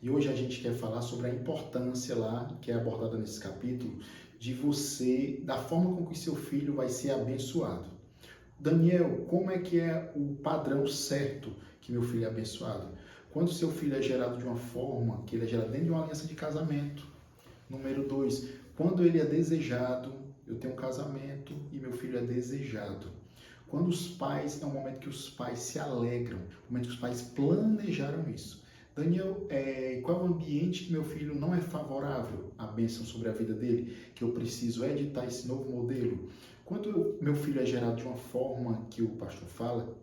E hoje a gente quer falar sobre a importância lá, que é abordada nesse capítulo, de você, da forma com que seu filho vai ser abençoado. Daniel, como é que é o padrão certo que meu filho é abençoado? Quando seu filho é gerado de uma forma, que ele é gerado dentro de uma aliança de casamento. Número 2, quando ele é desejado, eu tenho um casamento e meu filho é desejado. Quando os pais, é um momento que os pais se alegram, um momento que os pais planejaram isso. Daniel, qual é o ambiente que meu filho não é favorável à bênção sobre a vida dele, que eu preciso editar esse novo modelo? Quando meu filho é gerado de uma forma que o pastor fala,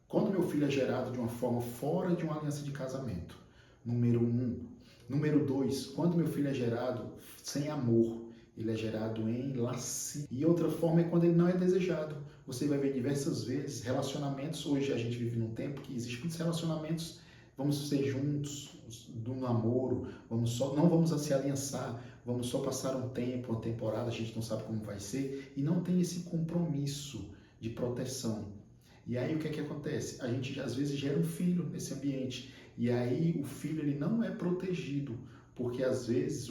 quando meu filho é gerado de uma forma fora de uma aliança de casamento, número 1. Número 2, quando meu filho é gerado sem amor, ele é gerado em lascívia. E outra forma é quando ele não é desejado. Você vai ver diversas vezes relacionamentos. Hoje a gente vive num tempo que existem muitos relacionamentos. Vamos ser juntos do namoro, não vamos se aliançar, vamos só passar um tempo, uma temporada, a gente não sabe como vai ser e não tem esse compromisso de proteção. E aí o que é que acontece? A gente às vezes gera um filho nesse ambiente e aí o filho ele não é protegido porque às vezes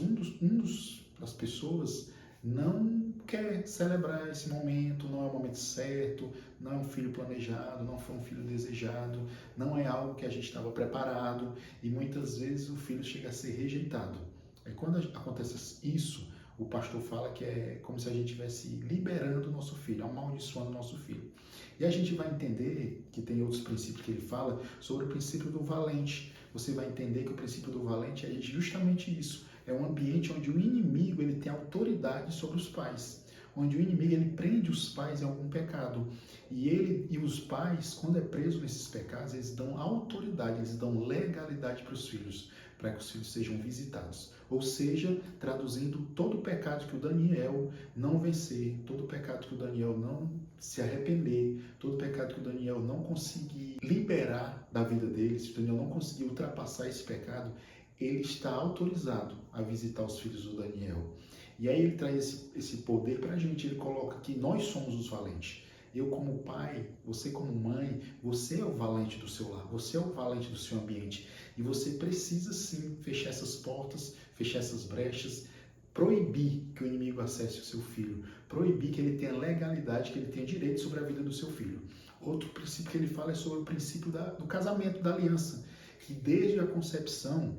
das pessoas não quer celebrar esse momento, não é o momento certo, não é um filho planejado, não foi um filho desejado, não é algo que a gente estava preparado e muitas vezes o filho chega a ser rejeitado. Aí quando acontece isso, o pastor fala que é como se a gente estivesse liberando o nosso filho, amaldiçoando o nosso filho. E a gente vai entender que tem outros princípios que ele fala sobre o princípio do valente. Você vai entender que o princípio do valente é justamente isso. É um ambiente onde o inimigo ele tem autoridade sobre os pais. Onde o inimigo ele prende os pais em algum pecado. E os pais, quando é preso nesses pecados, eles dão autoridade, eles dão legalidade para os filhos, para que os filhos sejam visitados. Ou seja, traduzindo, todo pecado que o Daniel não vencer, todo pecado que o Daniel não se arrepender, todo pecado que o Daniel não conseguir liberar da vida dele, se o Daniel não conseguir ultrapassar esse pecado, ele está autorizado a visitar os filhos do Daniel. E aí ele traz esse poder para a gente, ele coloca que nós somos os valentes. Eu como pai, você como mãe, você é o valente do seu lar, você é o valente do seu ambiente. E você precisa sim fechar essas portas, fechar essas brechas, proibir que o inimigo acesse o seu filho, proibir que ele tenha legalidade, que ele tenha direito sobre a vida do seu filho. Outro princípio que ele fala é sobre o princípio do casamento, da aliança, que desde a concepção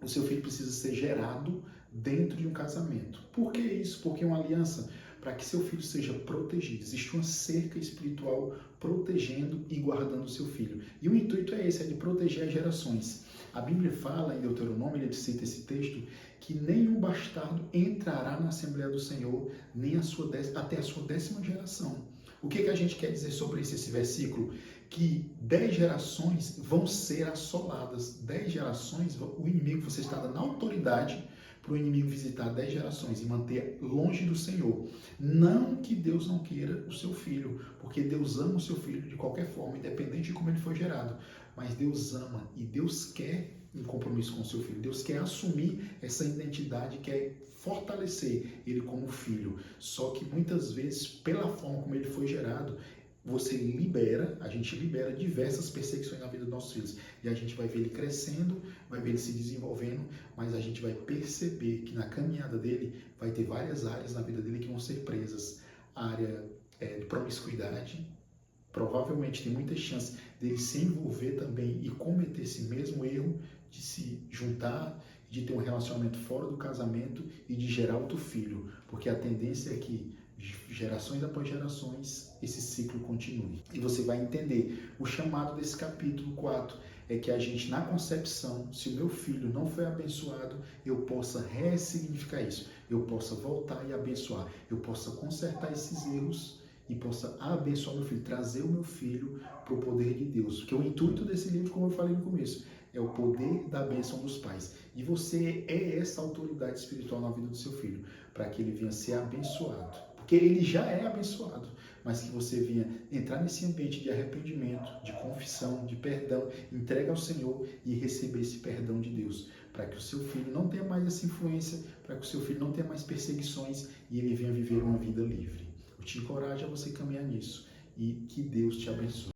o seu filho precisa ser gerado dentro de um casamento. Por que isso? Porque uma aliança, para que seu filho seja protegido, existe uma cerca espiritual protegendo e guardando o seu filho. E o intuito é esse, é de proteger as gerações. A Bíblia fala, em Deuteronômio, ele cita esse texto, que nenhum bastardo entrará na Assembleia do Senhor, nem até a sua 10ª geração. O que a gente quer dizer sobre esse versículo? Que 10 gerações vão ser assoladas. 10 gerações, o inimigo, você está dando autoridade para o inimigo visitar 10 gerações e manter longe do Senhor. Não que Deus não queira o seu filho, porque Deus ama o seu filho de qualquer forma, independente de como ele foi gerado. Mas Deus ama e Deus quer um compromisso com o seu filho. Deus quer assumir essa identidade, quer fortalecer ele como filho. Só que muitas vezes, pela forma como ele foi gerado, a gente libera diversas perseguições na vida dos nossos filhos. E a gente vai ver ele crescendo, vai ver ele se desenvolvendo, mas a gente vai perceber que na caminhada dele vai ter várias áreas na vida dele que vão ser presas. A área de promiscuidade, provavelmente tem muita chance dele se envolver também e cometer esse mesmo erro de se juntar, de ter um relacionamento fora do casamento e de gerar outro filho, porque a tendência é que gerações após gerações esse ciclo continue. E você vai entender, o chamado desse capítulo 4 é que a gente, na concepção, se o meu filho não foi abençoado, eu possa ressignificar isso, eu possa voltar e abençoar, eu possa consertar esses erros e possa abençoar meu filho, trazer o meu filho para o poder de Deus. Porque o intuito desse livro, como eu falei no começo, é o poder da bênção dos pais. E você é essa autoridade espiritual na vida do seu filho, para que ele venha ser abençoado. Porque ele já é abençoado, mas que você venha entrar nesse ambiente de arrependimento, de confissão, de perdão, entrega ao Senhor e receber esse perdão de Deus, para que o seu filho não tenha mais essa influência, para que o seu filho não tenha mais perseguições e ele venha viver uma vida livre. Eu te encorajo a você caminhar nisso e que Deus te abençoe.